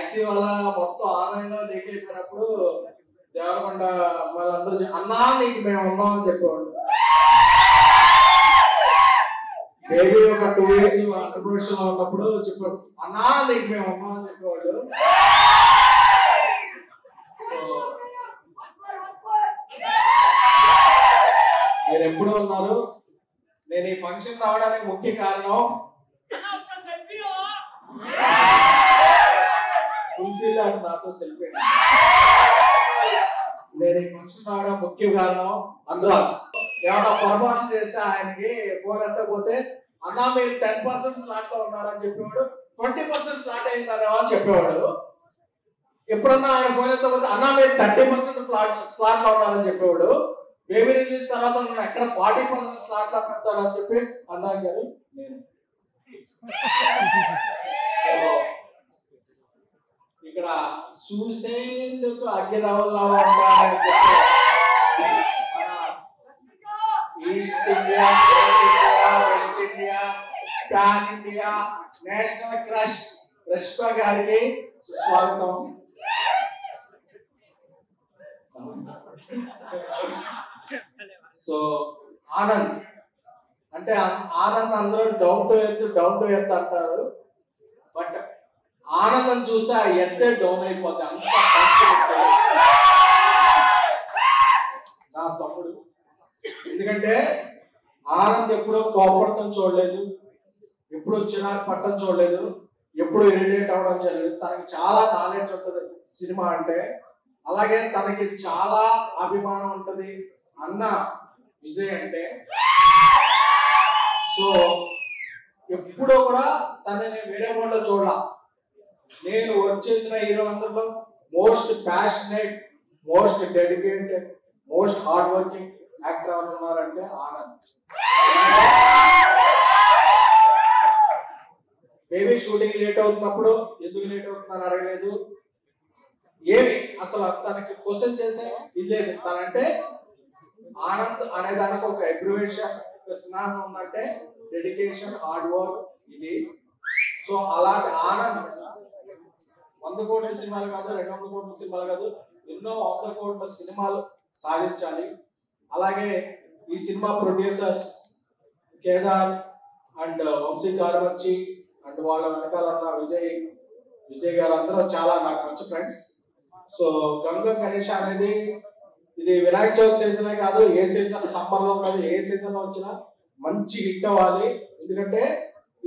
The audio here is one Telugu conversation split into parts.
టాక్సీ వాళ్ళ మొత్తం ఆన్లైన్ లో దిగిపోయినప్పుడు దేవరకొండ వాళ్ళందరూ అన్నా నీకు మేము ఉన్నాం అని చెప్పేవాళ్ళు. బేబీ ఒక 2 years అండర్ప్రిపరేషన్ లో ఉన్నప్పుడు చెప్పాడు అన్నా నీకు మేము ఉన్నాం అని చెప్పేవాళ్ళు. సో మీరు ఎప్పుడు ఉన్నారు? నేను ఈ ఫంక్షన్ రావడానికి ముఖ్య కారణం నాతో సెల్ఫీ. నేను ఈ ఫంక్షన్ రావడం ముఖ్య కారణం అనురాగ్. ఏమన్నా పొరపాట్లు చేస్తే ఆయనకి ఫోన్ ఎత్తకపోతే అన్నా మీరు 10% స్లాట్ లో ఉన్నారని చెప్పేవాడు, 20% స్లాట్ అయిందనేమో అని చెప్పేవాడు. ఎప్పుడన్నా ఆయన ఫోన్ ఎత్తకపోతే అన్నా మీరు 30% స్లాట్ లో ఉన్నారని చెప్పేవాడు. బేబీ రిలీజ్ తర్వాత నన్ను ఎక్కడ 40% స్లాట్ లో పెడతాడు అని చెప్పి అనురాగ్ గారు నేను. ఇక్కడ చూసేందుకు అగ్గిరవల్లా ఉంటారని చెప్పి east India, west India, pan India national crush Rashmika గారికి సుస్వాగతం. సో ఆనంద్ అంటే ఆనంద్ అందరూ డౌన్ టు ఎర్త్ అంటారు, బట్ ఆనందం చూస్తే ఆ ఎత్తే డౌన్ అయిపోద్ది. అంత నా తమ్ముడు. ఎందుకంటే ఆనంద్ ఎప్పుడూ కోపడటం చూడలేదు, ఎప్పుడు చిరాకు పట్టడం చూడలేదు, ఎప్పుడు ఇరిటేట్ అవ్వడం చూడలేదు. తనకి చాలా నాలెడ్జ్ ఉంటుంది సినిమా అంటే, అలాగే తనకి చాలా అభిమానం ఉంటుంది అన్న విజయ్ అంటే. సో ఎప్పుడూ కూడా తనని వేరే వాళ్ళలో చూడాల. నేను వర్క్ చేసిన హీరోలందరిలో most passionate, most dedicated, most hard working actor ఎవరు ఉన్నారంటే ఆనంద్. బేబీ షూటింగ్ లేట్ అవుతున్నప్పుడు ఎందుకు లేట్ అవుతుందని అడగలేదు, ఏమి అసలు తనకి క్వశ్చన్ చేసే ఇది లేదు. తనంటే ఆనంద్ అనే దానికి ఒక అబ్రివేషన్, ఒక స్నానం ఉందంటే డెడికేషన్, హార్డ్ వర్క్ ఇది. సో అలాంటి ఆనంద్ 100 కోట్ల సినిమాలు కాదు, 200 కోట్ల సినిమాలు కాదు, ఎన్నో 100 కోట్ల సినిమాలు సాధించాలి. అలాగే ఈ సినిమా ప్రొడ్యూసర్స్ కేదార్ అండ్ వంశీ గారమంచి అండ్ వాళ్ళ వెనకాల ఉన్న విజయ్ గారు అందరూ చాలా నాకు మంచి ఫ్రెండ్స్. సో గంగా గణేష్ అనేది ఇది వినాయక చవితి సీజనే కాదు, ఏ సీజన్, సమ్మర్ లో కాదు, ఏ సీజన్ లో వచ్చినా మంచి హిట్ అవ్వాలి. ఎందుకంటే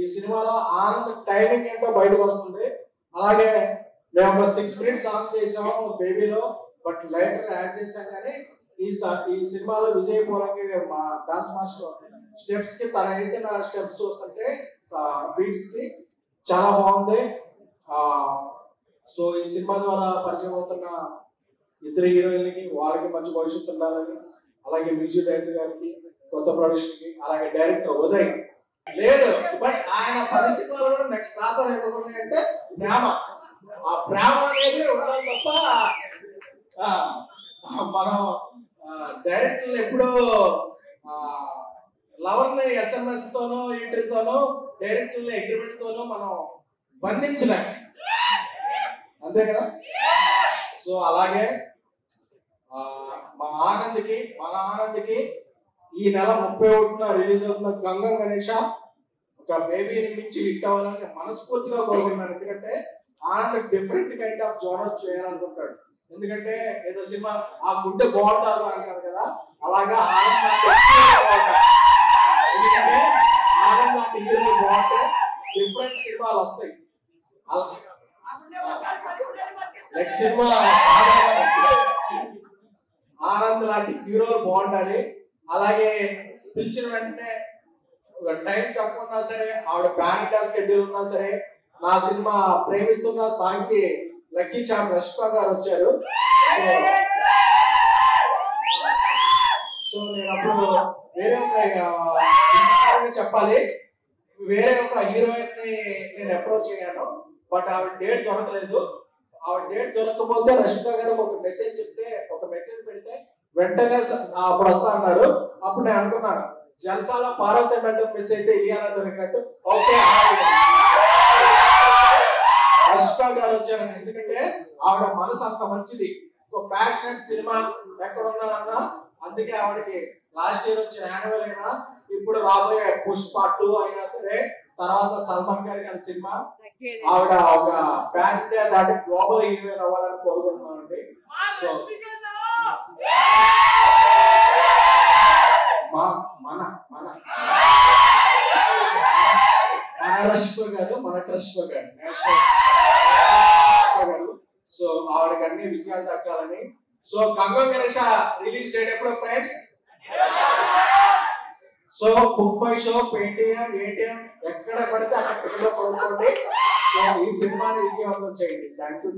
ఈ సినిమాలో ఆనంద్ టైమింగ్ ఏంటో బయటకు వస్తుంది. అలాగే మేము ఒక 6 minutes సాంగ్ చేసాము బేబీలో, బట్ లైటర్ యాడ్ చేసాం. కానీ ఈ సినిమాలో విజయ్ పోలంకి మా డాన్స్ మాస్టర్ స్టెప్స్ కి తన వేసిన స్టెప్స్ చూస్తుంటే బీట్స్ కి చాలా బాగుంది. సో ఈ సినిమా ద్వారా పరిచయం అవుతున్న ఇద్దరు హీరోయిన్లకి వాళ్ళకి మంచి భవిష్యత్తు ఉండాలని, అలాగే మ్యూజిక్ డైరెక్టర్ గారికి, కొత్త ప్రొడక్షన్ కి, అలాగే డైరెక్టర్ ఉదయ్ లేదు, బట్ ఆయన 10 సినిమాలు కూడా నెక్స్ట్ రాత్రి ఎందుకున్నాయంటే ప్రేమ. ఆ ప్రేమ అనేది ఉండాలి తప్ప మనం డైరెక్టర్లు ఎప్పుడూ లవర్ని SMS తోనో వీటితోనో డైరెక్టర్లు అగ్రిమెంట్ తోనో మనం బంధించలేం, అంతే కదా. సో అలాగే మన ఆనంద్కి ఈ నెల 31న రిలీజ్ అవుతున్న గంగా గణేష ఒక బేబీని మించి హిట్ అవ్వాలని మనస్ఫూర్తిగా కోరుకుంటున్నాను. ఎందుకంటే Anand different kind of genres చేయాలనుకుంటాడు. ఎందుకంటే ఏదో సినిమా ఆ గుడ్డే బాగుంటారు అంటారు కదా, అలాగా ఆనంద్ ఎందుకంటే ఆనంద్ లాంటి హీరోలు బాగుంటే డిఫరెంట్ సినిమాలు వస్తాయి. నెక్స్ట్ సినిమా ఆనంద్ లాంటి హీరోలు బాగుండాలి. అలాగే పిలిచిన వెంటనే టైం తక్కువ ఉన్నా సరే, ఆవిడ ప్యాన్ ఇండియా షెడ్యూల్ ఉన్నా సరే, నా సినిమా ప్రేమిస్తున్న సాంగ్ కి లక్కీ చామ్ రష్మిక గారు వచ్చారు. సో నేను అప్పుడు వేరే ఒక చెప్పాలి, వేరే ఒక హీరోయిన్ ని నేను అప్రోచ్ అయ్యాను, బట్ ఆవిడ డేట్ దొరకలేదు. ఆవిడ డేట్ దొరకకపోతే రష్మిక గారికి ఒక మెసేజ్ చెప్తే, ఒక మెసేజ్ పెడితే వెంటనే అప్పుడు వస్తా అన్నారు. అప్పుడు నేను అనుకున్నాను జల్సాల పార్వతి మెంటర్ మిస్ అయితే ఇలియానా దొరికినట్టు. ఓకే రష్మిక గారు వచ్చారు ఇచ్చాను, ఎందుకంటే ఆవిడ మనసు అంత మంచిది, ఒక ప్యాషనెట్ సినిమా ఎక్కడున్నా అన్నా. అందుకే ఆవిడకి లాస్ట్ ఇయర్ వచ్చిన యాన్యువల్ అయినా, ఇప్పుడు రాబోయే పుష్ప 2 అయినా సరే, తర్వాత సల్మాన్ గారి సినిమా, ఆవిడ ఒక ప్యాన్ ఇండియా దాటి గ్లోబల్ హీరోయిన్ అవ్వాలని కోరుకుంటున్నామండి. సో మన మన రష్మిక గారు, మన రష్మిక గారు, నేషనల్ గారు. సో ఆవిడకి అన్ని విజయాలు దక్కాలని. So Gangam Ganesha release date ఎప్పుడు friends? So book my show, Paytm, ATM ఎక్కడ పడితే అక్కడ టికెట్ కొనుక్కోండి. సో ఈ సినిమాని విజయవంతం చేయండి. Thank you.